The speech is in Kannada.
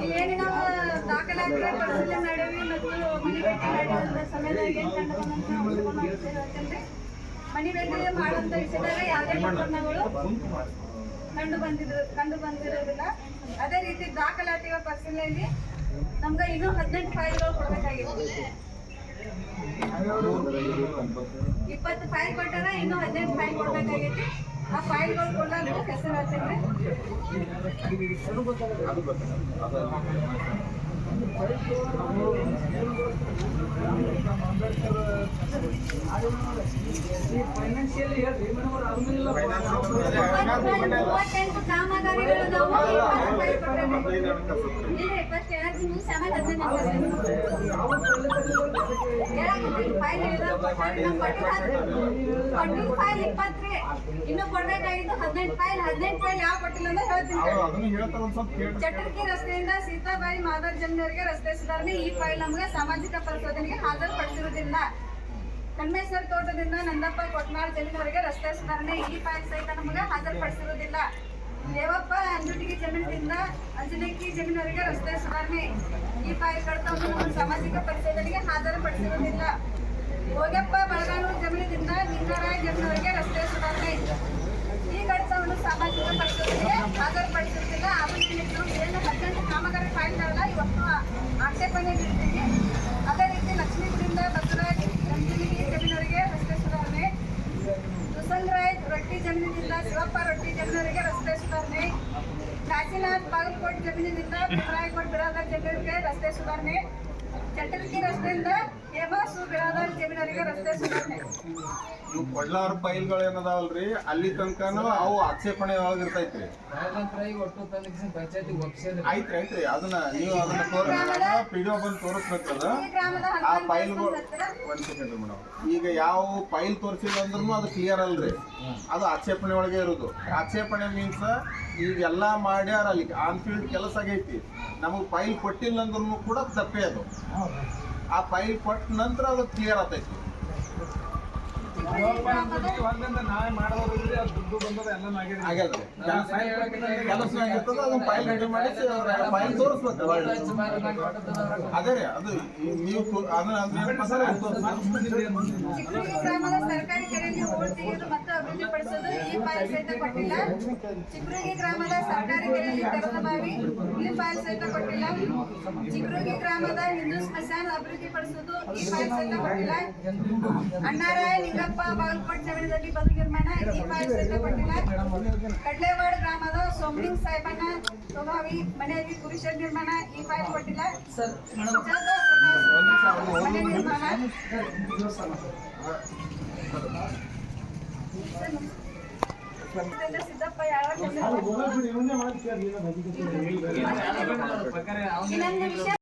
ಇವೇನು ನಾವು ದಾಖಲಾತಿ ಪರಿಶೀಲನೆ ನಡೆವಿ ಮತ್ತು ಮನೆ ಭೇಟಿ ನಡೆಯುವ ಸಮಯದಾಗ ಏನು ಕಂಡು ಮನೆ ಭೇಟಿ ಮಾಡುವಂಥ ವಿಷಯದಾಗ ಯಾವುದೇ ಪ್ರಕರಣಗಳು ಕಂಡು ಬಂದಿರೋದಿಲ್ಲ. ಅದೇ ರೀತಿ ದಾಖಲಾತಿಗಳ ಪರಿಶೀಲನೆಯಲ್ಲಿ ನಮ್ಗೆ ಇನ್ನೂ 18 ಫೈಲ್ಗಳು ಕೊಡಬೇಕಾಗಿತ್ತು. 20 ಫೈಲ್ ಕೊಟ್ಟಾರ, ಇನ್ನೂ 18 ಫೈಲ್ ಕೊಡಬೇಕಾಗೈತಿ. ಆ ಫೈಲ್ಗಳು ಕೊಡಲು ಹೆಸರು ಹೇಳ್ತೇವೆ. ಇನ್ನು ಕೊಡ್ಬೇಕಾಗಿದ್ದು 18 ಫೈಲ್ ಯಾವ ಕೊಟ್ಟಿಲ್ಲ ಅಂತ ಹೇಳ್ತೀನಿ. ಚಟರ್ಕಿ ರಸ್ತೆಯಿಂದ ಸೀತಾಬಾಯಿ ಮಾದರ್ ಜಮೀನವರಿಗೆ ರಸ್ತೆ ಸುಧಾರಣೆ ಈ ಫೈಲ್ ನಮಗೆ ಸಾಮಾಜಿಕ ಪರಿಶೋಧನೆಗೆ ಹಾಜರುಪಡಿಸಿರುವುದಿಲ್ಲ. ಕಣ್ಮೇಶ್ವರ್ ತೋಟದಿಂದ ನಂದಪ್ಪ ಕೊಟ್ನಾಳ್ ಜಮೀನವರಿಗೆ ರಸ್ತೆ ಸುಧಾರಣೆ ಈ ಫೈಲ್ ಸಹಿತ ನಮಗೆ ಹಾಜರುಪಡಿಸಿರುವುದಿಲ್ಲ. ದೇವಪ್ಪ ಅಂಜುಟಿಗಿ ಜಮೀನಿನಿಂದ ಅಂಜನೇಕಿ ಜಮೀನವರಿಗೆ ರಸ್ತೆ ಸುಧಾರಣೆ ಈ ಫೈಲ್ ಕಡತವನ್ನು ಸಾಮಾಜಿಕ ಪರಿಶೋಧನೆಗೆ ಹಾಜರುಪಡಿಸಿರುವುದಿಲ್ಲ. ಹೋಗಪ್ಪ ಬಳಗಾನೂರು ಜಮೀನಿನಿಂದ ನಿಂಗರಾಯ್ ಜಮೀನವರಿಗೆ ರಸ್ತೆ ಸುಧಾರಣೆ ಈ ಕಡತವನ್ನು ಸಾಮಾಜಿಕ ಪರಿಶೋಧನೆಗೆ ಹಾಜರುಪಡಿಸಿರುವುದಿಲ್ಲ. ಆಮೇಲೆ ಏನು 18 ಕಾಮಗಾರಿ ಫೈಲ್ಗಳನ್ನ ಇವತ್ತು ಆಕ್ಷೇಪಣೆ ನೀಡ್ತೀವಿ. ಅದೇ ರೀತಿ ಲಕ್ಷ್ಮೀಪುರದಿಂದ ಬಸವರಾಜ್ ಅಂಜನೇಕಿ ಜಮೀನವರಿಗೆ ರಸ್ತೆ ಸುಧಾರಣೆ, ಸುಸಂಗರಾಯ್ ರೊಟ್ಟಿ ಜಮೀನಿನಿಂದ ಶಿವಪ್ಪ ರೊಟ್ಟಿ ಜಮೀನವರಿಗೆ ರಸ್ತೆ ಸುಧಾರಣೆ, ಕಾಶಿನಾಥ್ ಬಾಗಲಕೋಟ್ ಜಮೀನಿನಿಂದ ಬಿರಾಯಕೋಟ್ ಬಿರಾದರ್ ಜಮೀನವರಿಗೆ ರಸ್ತೆ ಸುಧಾರಣೆ, ಚಟರ್ಕಿ ರಸ್ತೆಯಿಂದ ಹೇಮಾಸು ಬಿರಾದರ್ ಜಮೀನವರಿಗೆ ರಸ್ತೆ ಸುಧಾರಣೆ. ಇವು ಕೊಡ್ಲಾರ ಫೈಲ್ಗಳು ಏನದಾವಲ್ರಿ ಅಲ್ಲಿ ತನಕನೂ ಅವು ಆಕ್ಷೇಪಣೆ ಯಾವಾಗ ಇರ್ತೈತ್ರಿ. ಐತ್ರಿ ಅದನ್ನ ನೀವು ಅದನ್ನ ಪಿಡಿಒ ಬಂದು ತೋರಿಸ್ಬೇಕದ ಆ ಫೈಲ್ಗಳು. ಒಂದ್ ಸೆಕೆಂಡ್ ಮೇಡಮ್, ಈಗ ಯಾವ ಫೈಲ್ ತೋರಿಸಿಲ್ಲ ಅಂದ್ರೂ ಅದು ಕ್ಲಿಯರ್ ಅಲ್ರಿ, ಅದು ಆಕ್ಷೇಪಣೆ ಒಳಗೆ ಇರೋದು. ಆಕ್ಷೇಪಣೆ ಮೀನ್ಸ್ ಈಗೆಲ್ಲ ಮಾಡ್ಯಾರ ಅಲ್ಲಿ ಆನ್ ಫೀಲ್ಡ್ ಕೆಲಸ ಆಗೈತಿ, ನಮಗೆ ಫೈಲ್ ಕೊಟ್ಟಿಲ್ಲ ಅಂದ್ರೂ ಕೂಡ ತಪ್ಪೇ ಅದು. ಆ ಫೈಲ್ ಕೊಟ್ಟ ನಂತರ ಅದು ಕ್ಲಿಯರ್ ಆಗ್ತೈತಿ. ನಾವೇ ಮಾಡೋದ್ರಿ ಅದು ದುಡ್ಡು ಬಂದದ ಎಲ್ಲ ಆಗ್ಯದ್ರಿ. ಕೆಲಸ ಆಗಿರ್ತದ ಅದನ್ನ ಫೈಲ್ ರೆಡಿ ಮಾಡಿ ಫೈಲ್ ತೋರಿಸ್ಬೇಕು. ಅದೇ ರೀ ಅದು ನೀವು ಗ್ರಾಮದ ಸರ್ಕಾರಿ ಕೆರೆಯಲ್ಲಿ ಹೂಳು ತೆಗೆದು ಮತ್ತು ಅಭಿವೃದ್ಧಿಪಡಿಸೋದು ಈ ಫೈಲ್ ಸಹಿತ ಕೊಟ್ಟಿಲ್ಲ. ಚಿಕ್ರುಗಿ ಗ್ರಾಮದ ಸರ್ಕಾರಿ ಕೆರೆಯಲ್ಲಿ ತೆರೆದ ಬಾವಿ ಈ ಫೈಲ್ ಸಹಿತ ಕೊಟ್ಟಿಲ್ಲ. ಚಿಕ್ರುಗಿ ಗ್ರಾಮದ ಹಿಂದೂ ಸ್ಮಶಾನ ಅಭಿವೃದ್ಧಿಪಡಿಸೋದು ಈ ಫೈಲ್ ಸಹಿತ ಕೊಟ್ಟಿಲ್ಲ. ಅಣ್ಣಾರಾಯ ನಿಂಗಪ್ಪ ಬಾಗಲಕೋಟ್ ಜಮೀನಿನಲ್ಲಿ ಬದು ನಿರ್ಮಾಣ ಈ ಫೈಲ್ ಸಹಿತ ಕೊಟ್ಟಿಲ್ಲ. ಕಡ್ಲೇವಾಡ ಗ್ರಾಮದ ಸೋಮಲಿಂಗ್ ಸಾಹೇಬಣ್ಣ ಸ್ವಭಾವಿ ಮನೆಯಲ್ಲಿ ಪುರುಷ ನಿರ್ಮಾಣ ಈ ಫೈಲ್ ಕೊಟ್ಟಿಲ್ಲ. ಮನೆ ನಿರ್ಮಾಣ ಸಿದ್ದಪ್ಪ ಯಾವ